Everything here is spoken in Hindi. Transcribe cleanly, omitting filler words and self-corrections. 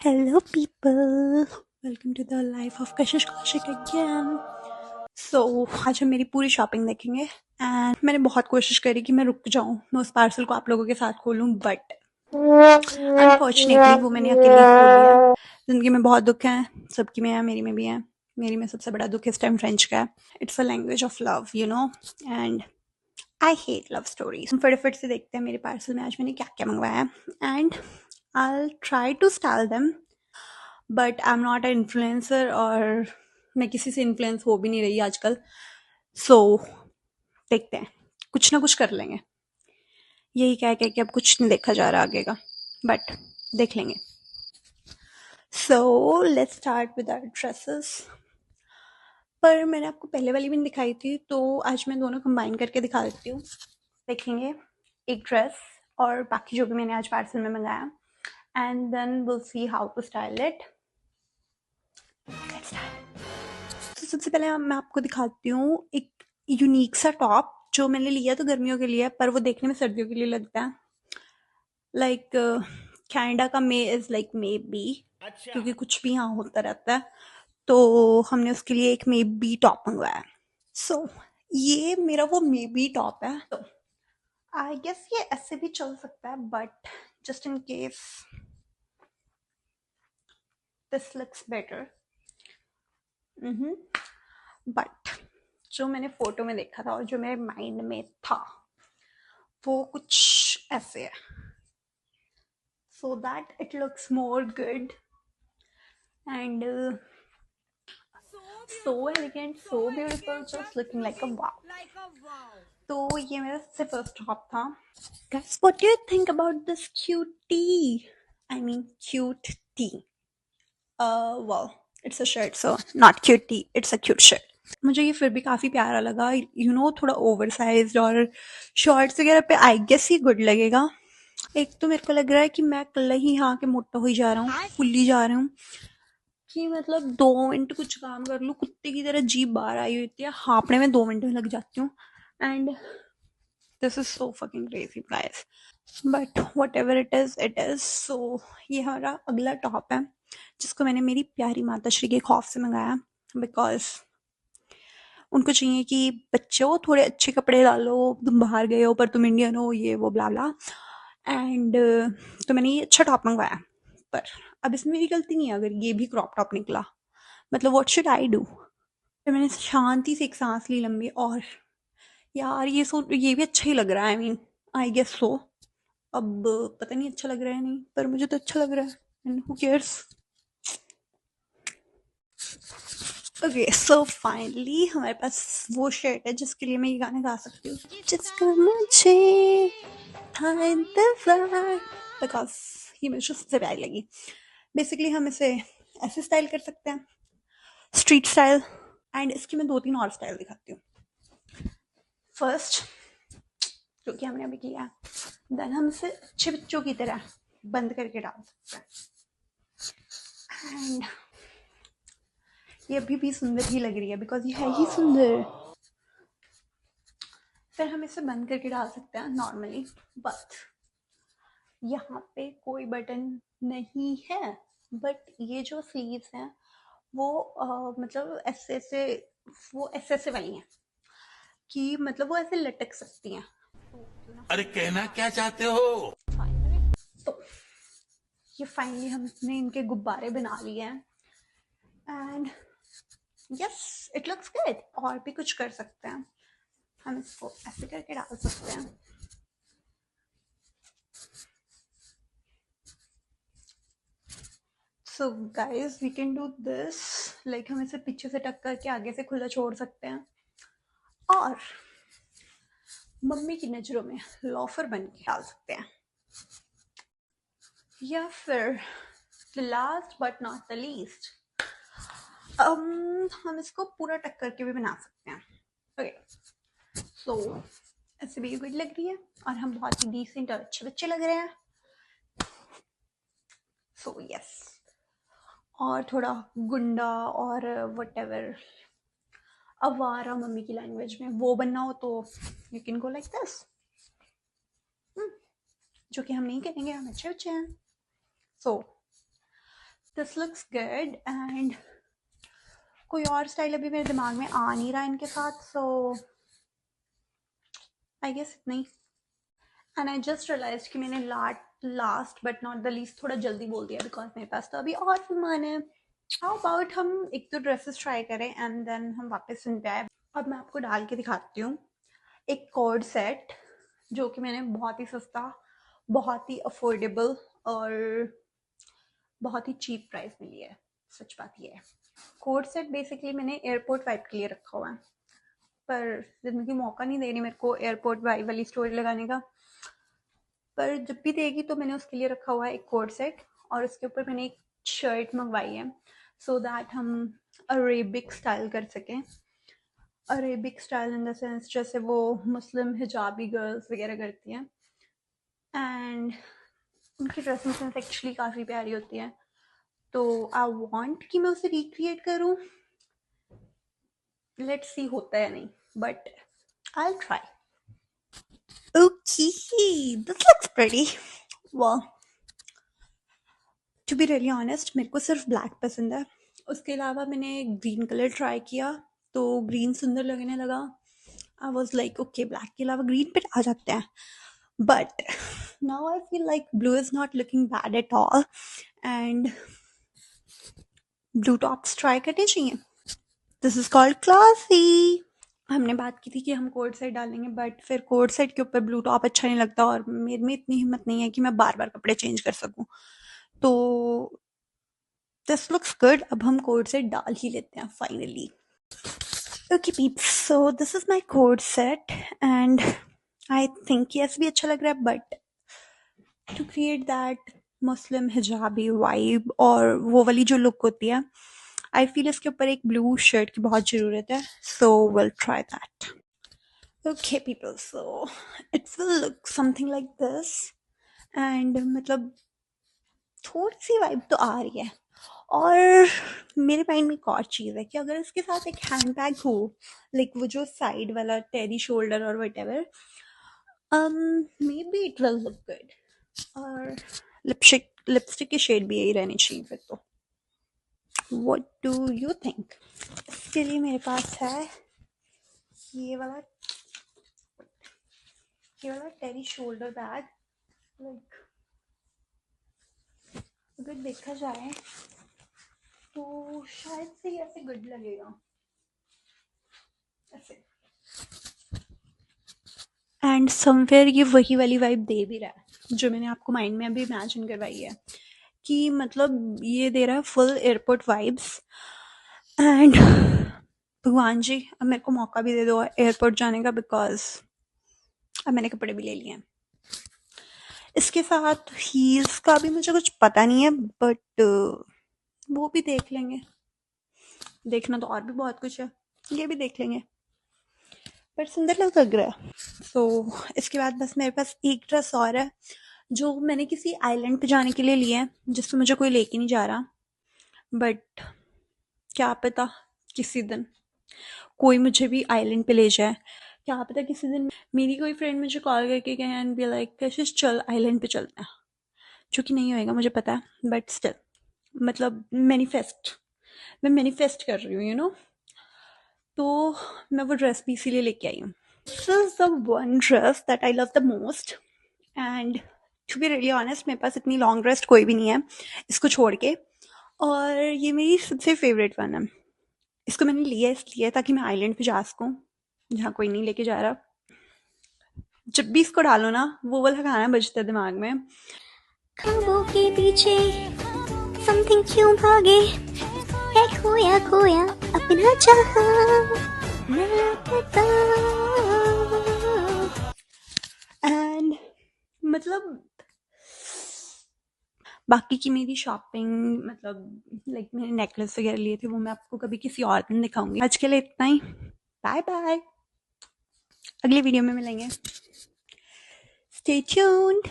Hello, people. Welcome to the life of Kashish Kaushik again. So, आज हम मेरी पूरी शॉपिंग देखेंगे एंड मैंने बहुत कोशिश करी कि मैं रुक जाऊं, मैं उस पार्सल को आप लोगों के साथ खोलूं, बट अनफॉर्चुनेटली वो मैंने अकेले ही खोल लिया। जिंदगी में बहुत दुख हैं, सबकी में है, मेरी में भी है। मेरी में सबसे बड़ा दुख इस टाइम फ्रेंच का है। It's a language of love, you know, and I hate love stories. हम फटाफट से देखते हैं मेरे पार्सल में आज मैंने क्या क्या मंगवाया है and I will try to style them, but I am not a influencer और मैं किसी से इन्फ्लुएंस हो भी नहीं रही आजकल। सो देखते हैं, कुछ ना कुछ कर लेंगे। यही कह के कि अब कुछ नहीं देखा जा रहा आगे का, बट देख लेंगे। So let's start with our dresses. पर मैंने आपको पहले वाली भी नहीं दिखाई थी, तो आज मैं दोनों कंबाइन करके दिखा देती हूँ। देखेंगे एक ड्रेस और बाकी जो भी मैंने आज पार्सल में मंगाया, and then will see how to style it. तो सबसे पहले मैं आपको दिखाती हूँ एक यूनिक सा टॉप जो मैंने लिया तो गर्मियों के लिए, पर वो देखने में सर्दियों के लिए लगता है। लाइक कनाडा का मे इज लाइक मे बी, क्योंकि कुछ भी यहाँ होता रहता है, तो हमने उसके लिए एक मे बी टॉप मंगवाया। सो ये मेरा वो मे बी टॉप है, तो आई गेस ये ऐसे भी चल सकता है, but just in case this looks better. But जो मैंने फोटो में देखा था और जो मेरे माइंड में था वो कुछ ऐसे है, so that it looks more good and so elegant, so beautiful, just looking like a wow. तो ये मेरा सबसे फर्स्ट टॉप था। Guys, what do you think about this cute tee? I mean cute tee. Well, it's a shirt, so not cute tee, it's a cute shirt. मुझे ये फिर भी काफ़ी प्यारा लगा, यू नो, थोड़ा ओवर साइज और शॉर्ट्स वगैरह पे आई गेस ये गुड लगेगा। एक तो मेरे को लग रहा है कि मैं कल ही यहाँ के मोटा हो ही जा रहा हूँ, फुल्ली जा रहा हूँ, कि मतलब 2 मिनट कुछ काम कर लूँ कुत्ते की तरह जीभ बाहर आई हुई होती है, हाँपने में 2 मिनट में लग जाती हूँ। And this is so fucking crazy guys, but whatever it is it is. So ये हमारा अगला टॉप है जिसको मैंने मेरी प्यारी माता श्री के खौफ से मंगाया, बिकॉज उनको चाहिए कि बच्चों थोड़े अच्छे कपड़े डालो, तुम बाहर गए हो पर तुम इंडियन हो, ये वो ब्ला ब्ला। एंड तो मैंने ये अच्छा टॉप मंगवाया, पर अब इसमें मेरी गलती नहीं है अगर ये भी क्रॉप टॉप निकला। मतलब व्हाट शुड आई डू? फिर मैंने शांति से एक सांस ली लंबी, और यार ये भी अच्छा ही लग रहा है। I mean I guess so. अब पता नहीं अच्छा लग रहा है नहीं, पर मुझे तो अच्छा लग रहा है, and who cares. Okay, so finally हमारे पास वो शर्ट है जिसके लिए मैं ये गाना गा सकती हूँ, जिसका मुझे था इंतजार, बिकॉज ये मुझे सबसे प्यारी लगी। बेसिकली हम इसे ऐसे स्टाइल कर सकते हैं, स्ट्रीट स्टाइल, एंड इसकी मैं 2-3 और स्टाइल दिखाती हूँ। फर्स्ट, जो कि हमने अभी किया, देन हम इसे अच्छे बच्चों की तरह बंद करके डाल सकते हैं, एंड ये अभी भी सुंदर ही लग रही है बिकॉज ये है ही सुंदर। फिर हम इसे बंद करके डाल सकते हैं नॉर्मली, बट यहाँ पे कोई बटन नहीं है। बट ये जो स्लीव्स हैं वो मतलब ऐसे ऐसे, वो ऐसे ऐसे वाली हैं कि मतलब वो ऐसे लटक सकती हैं। अरे कहना क्या चाहते हो? तो ये फाइनली हमने इनके गुब्बारे बना लिए हैं, and yes it looks good. और भी कुछ कर सकते हैं, हम इसको ऐसे करके डाल सकते हैं। So guys we can do this, like हम इसे पीछे से टक करके आगे से खुला छोड़ सकते हैं, और मम्मी की नजरों में लॉफर बन के डाल सकते हैं, या फिर the last but not the least, हम इसको पूरा टक करके भी बना सकते हैं। ओके, सो ऐसे भी गुड लग रही है और हम बहुत ही डिसेंट और अच्छे बच्चे लग रहे हैं। सो यस, और थोड़ा गुंडा और वट एवर अवारा मम्मी की लैंग्वेज में वो बनना हो तो you can go like this, जो कि हम नहीं करेंगे, हम अच्छे बच्चे हैं। So this looks good and कोई और स्टाइल अभी मेरे दिमाग में आ नहीं रहा इनके साथ, सो आई गेस इतना ही। एंड आई जस्ट रियलाइज कि मैंने last but not the least थोड़ा जल्दी बोल दिया बिकॉज मेरे पास तो अभी और सामान है। हाउ अबाउट हम एक तो ड्रेसेस ट्राई करें एंड देन हम वापस इन पे आए। अब मैं आपको डाल के दिखाती हूँ एक कोड सेट जो कि मैंने बहुत ही सस्ता, बहुत ही अफोर्डेबल और बहुत ही चीप प्राइस में लिया है। सच बात ये है, कोड सेट बेसिकली मैंने एयरपोर्ट वाइब के लिए रखा हुआ है, पर जिंदगी मौका नहीं दे रही मेरे को एयरपोर्ट वाइब वाली स्टोरी लगाने का। पर जब भी देगी तो मैंने उसके लिए रखा हुआ है एक कोड सेट, और उसके ऊपर मैंने एक शर्ट मंगवाई है सो दैट हम अरेबिक स्टाइल कर सकें। Arabic style in the sense जैसे वो मुस्लिम हिजाबी गर्ल्स वगैरह करती हैं, एंड उनकी ड्रेसिंग सेंस एक्चुअली काफ़ी प्यारी होती है। तो आई वांट कि मैं उसे रिक्रिएट करूं, लेट्स सी होता है या नहीं, but I try. Okay, this looks pretty. Well, to be really honest, मेरे को सिर्फ ब्लैक पसंद है। उसके अलावा मैंने ग्रीन कलर ट्राई किया तो ग्रीन सुंदर लगने लगा। I was like okay black के अलावा ग्रीन पे आ जाते हैं, but now I feel like blue is not looking bad at all and blue tops try करने चाहिए। This is called classy. हमने बात की थी कि हम कोट सेट डालेंगे, बट फिर कोट सेट के ऊपर ब्लू टॉप अच्छा नहीं लगता और मेरे में इतनी हिम्मत नहीं है कि मैं बार बार कपड़े चेंज कर सकूं। तो दिस लुक्स गुड, अब हम कोट सेट डाल ही लेते हैं finally. Okay peeps, so this is my coat set and I think ये ऐसे भी अच्छा लग रहा है, बट टू क्रिएट दैट मुस्लिम हिजाबी वाइब और वो वाली जो लुक होती है, आई फील इसके ऊपर एक ब्लू शर्ट की बहुत ज़रूरत है, so will try that. Okay people, so it will look something like this and मतलब थोड़ी सी वाइब तो आ रही है। और मेरे माइंड में एक और चीज़ है कि अगर इसके साथ एक हैंड बैग हो, लाइक वो जो साइड वाला टेरी शोल्डर और what ever, may be it will look good. और लिपस्टिक की शेड भी यही रहनी चाहिए फिर तो। What do you think? इसके लिए मेरे पास है ये वाला टेरी शोल्डर बैग। लाइक अगर देखा जाए तो शायद से ऐसे गुड लगेगा ऐसे, एंड समवेयर ये वही वाली वाइब दे भी रहा है जो मैंने आपको माइंड में अभी इमेजिन करवाई है कि मतलब ये दे रहा है फुल एयरपोर्ट वाइब्स। एंड भगवान जी अब मेरे को मौका भी दे दो एयरपोर्ट जाने का, बिकॉज अब मैंने कपड़े भी ले लिए हैं। इसके साथ हील्स का भी मुझे कुछ पता नहीं है, बट वो भी देख लेंगे। देखना तो और भी बहुत कुछ है, ये भी देख लेंगे, पर सुंदर लग रहा है। सो इसके बाद बस मेरे पास एक ड्रेस और है जो मैंने किसी आइलैंड पे जाने के लिए लिया है, जिससे मुझे कोई लेके नहीं जा रहा, बट क्या पता किसी दिन कोई मुझे भी आइलैंड पे ले जाए। क्या पता किसी दिन मेरी कोई फ्रेंड मुझे कॉल करके कहे एंड बी लाइक कशिश चल आइलैंड पे चलते हैं, जो कि नहीं होएगा मुझे पता है, बट स्टिल मतलब मैं मैनिफेस्ट कर रही हूँ तो मैं वो ड्रेस भी इसीलिए लेके आई हूँ। This is the one dress that I love the most and to be really honest मेरे पास इतनी लॉन्ग ड्रेस कोई भी नहीं है इसको छोड़ के, और ये मेरी सबसे फेवरेट वन है। इसको मैंने लिया इसलिए ताकि मैं आइलैंड पे जा सकूँ जहाँ कोई नहीं लेके जा रहा। जब भी इसको डालो ना वो वाला गाना बजता है दिमाग में, ख्वाबों के पीछे समथिंग क्यों भागे, है खोया खोया अपना चाहा ना पता। एंड मतलब बाकी की मेरी शॉपिंग मतलब लाइक मैंने नेकलेस वगैरह लिए थे वो मैं आपको कभी किसी और दिन दिखाऊंगी। आज के लिए इतना ही, बाय बाय, अगली वीडियो में मिलेंगे, स्टे ट्यून्ड।